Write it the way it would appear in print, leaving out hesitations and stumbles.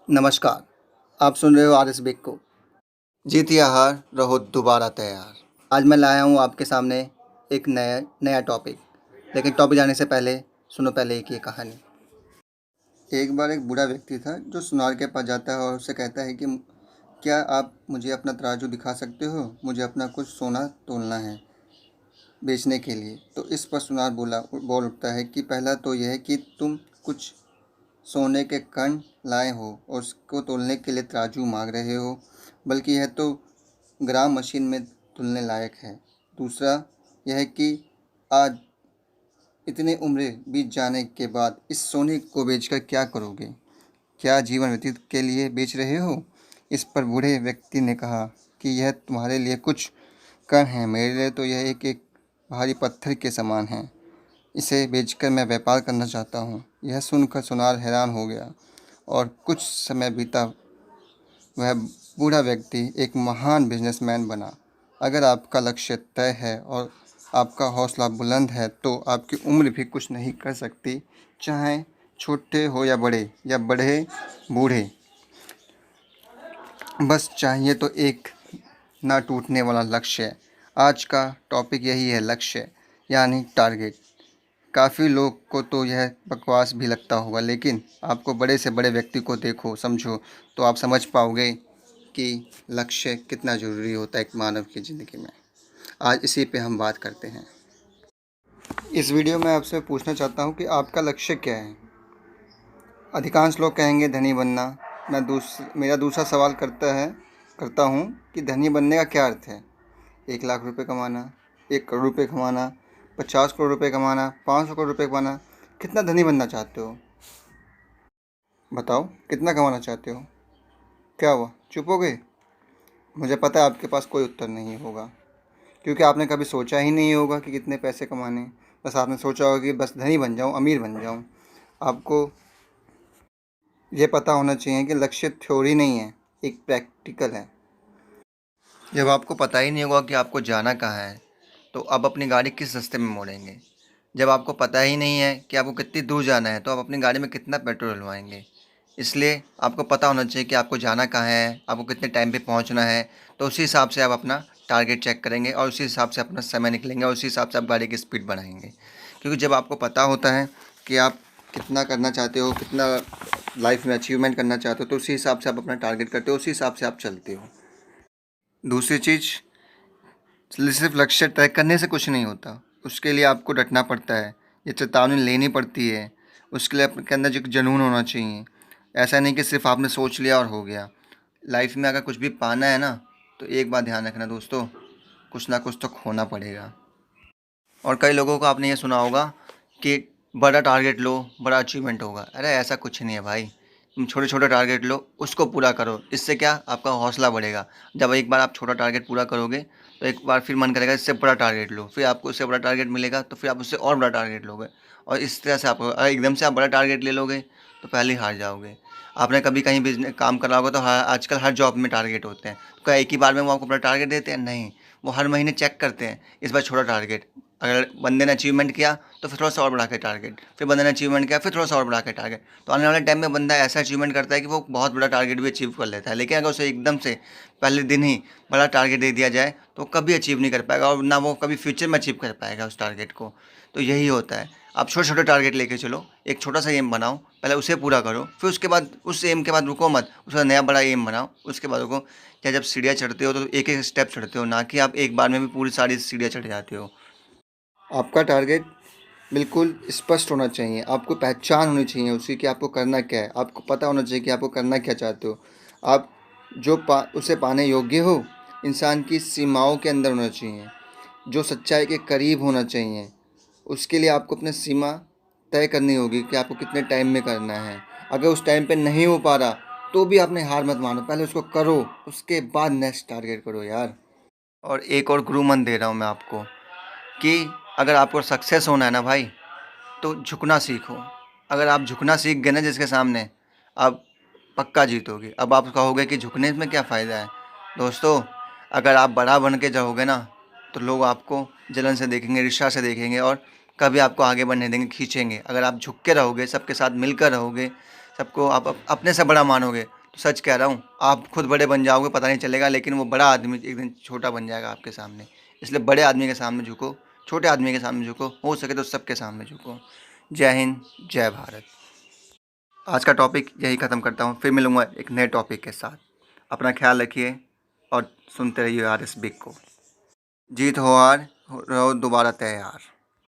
नमस्कार, आप सुन रहे हो आर.एस. बेक को। जीत या हार, रहो दोबारा तैयार। आज मैं लाया हूँ आपके सामने एक नया नया टॉपिक। लेकिन टॉपिक जाने से पहले सुनो पहले एक ये कहानी। एक बार एक बूढ़ा व्यक्ति था जो सुनार के पास जाता है और उससे कहता है कि क्या आप मुझे अपना तराजू दिखा सकते हो? मुझे अपना कुछ सोना तोलना है बेचने के लिए। तो इस पर सुनार बोल उठता है कि पहला तो यह है कि तुम कुछ सोने के कण लाए हो और उसको तोलने के लिए तराजू मांग रहे हो, बल्कि यह तो ग्राम मशीन में तुलने लायक है। दूसरा यह है कि आज इतनी उम्र बीत जाने के बाद इस सोने को बेचकर क्या करोगे? क्या जीवन व्यतीत के लिए बेच रहे हो? इस पर बूढ़े व्यक्ति ने कहा कि यह तुम्हारे लिए कुछ कण है, मेरे लिए तो यह एक भारी पत्थर के समान है। इसे बेचकर मैं व्यापार करना चाहता हूँ। यह सुनकर सुनार हैरान हो गया और कुछ समय बीता वह बूढ़ा व्यक्ति एक महान बिजनेसमैन बना। अगर आपका लक्ष्य तय है और आपका हौसला बुलंद है तो आपकी उम्र भी कुछ नहीं कर सकती, चाहे छोटे हो या बड़े बूढ़े। बस चाहिए तो एक ना टूटने वाला लक्ष्य। आज का टॉपिक यही है, लक्ष्य यानी टारगेट। काफ़ी लोग को तो यह बकवास भी लगता होगा, लेकिन आपको बड़े से बड़े व्यक्ति को देखो, समझो, तो आप समझ पाओगे कि लक्ष्य कितना ज़रूरी होता है एक मानव की ज़िंदगी में। आज इसी पे हम बात करते हैं। इस वीडियो में आपसे पूछना चाहता हूँ कि आपका लक्ष्य क्या है? अधिकांश लोग कहेंगे धनी बनना। मेरा दूसरा सवाल करता हूँ कि धनी बनने का क्या अर्थ है? 1 लाख रुपए कमाना, 1 करोड़ रुपए कमाना, 50 करोड़ रुपए कमाना, 500 करोड़ रुपए कमाना? कितना धनी बनना चाहते हो? बताओ, कितना कमाना चाहते हो? क्या हुआ, चुप हो गए? मुझे पता है आपके पास कोई उत्तर नहीं होगा, क्योंकि आपने कभी सोचा ही नहीं होगा कि कितने पैसे कमाने। बस आपने सोचा होगा कि बस धनी बन जाऊँ, अमीर बन जाऊँ। आपको ये पता होना चाहिए कि लक्ष्य थ्योरी नहीं है, एक प्रैक्टिकल है। जब आपको पता ही नहीं होगा कि आपको जाना कहाँ है, तो आप अपनी गाड़ी किस रास्ते में मोड़ेंगे? जब आपको पता ही नहीं है कि आपको कितनी दूर जाना है, तो आप अपनी गाड़ी में कितना पेट्रोल डलवाएंगे? इसलिए आपको पता होना चाहिए कि आपको जाना कहाँ है, आपको कितने टाइम पे पहुंचना है। तो उसी हिसाब से आप अपना टारगेट चेक करेंगे और उसी हिसाब से अपना समय निकलेंगे और उसी हिसाब से आप गाड़ी की स्पीड बढ़ाएंगे। क्योंकि जब आपको पता होता है कि आप कितना करना चाहते हो, कितना लाइफ में अचीवमेंट करना चाहते हो, तो उसी हिसाब से आप अपना टारगेट करते हो, उसी हिसाब से आप चलते हो। दूसरी चीज़, सिर्फ लक्ष्य तय करने से कुछ नहीं होता, उसके लिए आपको डटना पड़ता है, ये चेतावनी लेनी पड़ती है। उसके लिए आपके अंदर जो जुनून होना चाहिए। ऐसा नहीं कि सिर्फ आपने सोच लिया और हो गया। लाइफ में अगर कुछ भी पाना है ना, तो एक बात ध्यान रखना दोस्तों, कुछ ना कुछ तो खोना पड़ेगा। और कई लोगों को आपने ये सुना होगा कि बड़ा टारगेट लो, बड़ा अचीवमेंट होगा। अरे ऐसा कुछ नहीं है भाई। तुम छोटे छोटे टारगेट लो, उसको पूरा करो। इससे क्या, आपका हौसला बढ़ेगा। जब एक बार आप छोटा टारगेट पूरा करोगे तो एक बार फिर मन करेगा इससे बड़ा टारगेट लो, फिर आपको उससे बड़ा टारगेट मिलेगा तो फिर आप उससे और बड़ा टारगेट लोगे। और इस तरह से आपको, अगर एकदम से आप बड़ा टारगेट ले लोगे तो पहले ही हार जाओगे। आपने कभी कहीं बिजनेस काम करा होगा तो आजकल हर जॉब में टारगेट होते हैं। तो क्या एक ही बार में वो आपको बड़ा टारगेट देते हैं? नहीं, वो हर महीने चेक करते हैं। इस बार छोटा टारगेट, अगर बंदे ने अचीवमेंट किया तो फिर थोड़ा सा और बढ़ा के टारगेट, फिर बंदे ने अचीवमेंट किया फिर थोड़ा सा और बढ़ा के टारगेट। तो आने वाले टाइम में बंदा ऐसा अचीवमेंट करता है कि वो बहुत बड़ा टारगेट भी अचीव कर लेता है। लेकिन अगर उसे एकदम से पहले दिन ही बड़ा टारगेट दे दिया जाए तो कभी अचीव नहीं कर पाएगा और ना वो कभी फ्यूचर में अचीव कर पाएगा उस टारगेट को। तो यही होता है, आप छोटे छोटे टारगेट लेके चलो, एक छोटा सा एम बनाओ, पहले उसे पूरा करो, फिर उसके बाद उस एम के बाद रुको मत, उसका नया बड़ा एम बनाओ, उसके बाद रुको। क्या जब सीढ़ियाँ चढ़ते हो तो एक एक स्टेप चढ़ते हो, ना कि आप एक बार में भी पूरी सारी सीढ़ियाँ चढ़ जाते हो। आपका टारगेट बिल्कुल स्पष्ट होना चाहिए, आपको पहचान होनी चाहिए उसकी कि आपको करना क्या है, आपको पता होना चाहिए कि आपको करना क्या चाहते हो। आप उसे पाने योग्य हो, इंसान की सीमाओं के अंदर होना चाहिए, जो सच्चाई के करीब होना चाहिए। उसके लिए आपको अपनी सीमा तय करनी होगी कि आपको कितने टाइम में करना है। अगर उस टाइम पे नहीं हो पा रहा तो भी आपने हार मत मानो, पहले उसको करो, उसके बाद नेक्स्ट टारगेट करो यार। और एक और गुरु मन दे रहा हूँ मैं आपको कि अगर आपको सक्सेस होना है ना भाई, तो झुकना सीखो। अगर आप झुकना सीख गए ना जिसके सामने, आप पक्का जीतोगे। अब आप कहोगे कि झुकने में क्या फ़ायदा है? दोस्तों, अगर आप बड़ा बन के जाओगे ना, तो लोग आपको जलन से देखेंगे, ईर्ष्या से देखेंगे और कभी आपको आगे बढ़ने देंगे, खींचेंगे। अगर आप झुक के रहोगे, सबके साथ मिलकर रहोगे, सबको आप अपने से बड़ा मानोगे, तो सच कह रहा हूँ, आप खुद बड़े बन जाओगे पता नहीं चलेगा, लेकिन वो बड़ा आदमी एक दिन छोटा बन जाएगा आपके सामने। इसलिए बड़े आदमी के सामने झुको, छोटे आदमी के सामने झुको, हो सके तो सबके सामने झुको। जय हिंद, जय भारत। आज का टॉपिक यही ख़त्म करता हूँ, फिर मिलूँगा एक नए टॉपिक के साथ। अपना ख्याल रखिए और सुनते रहिए RS बिग को। जीत हो हार, रहो दोबारा तैयार।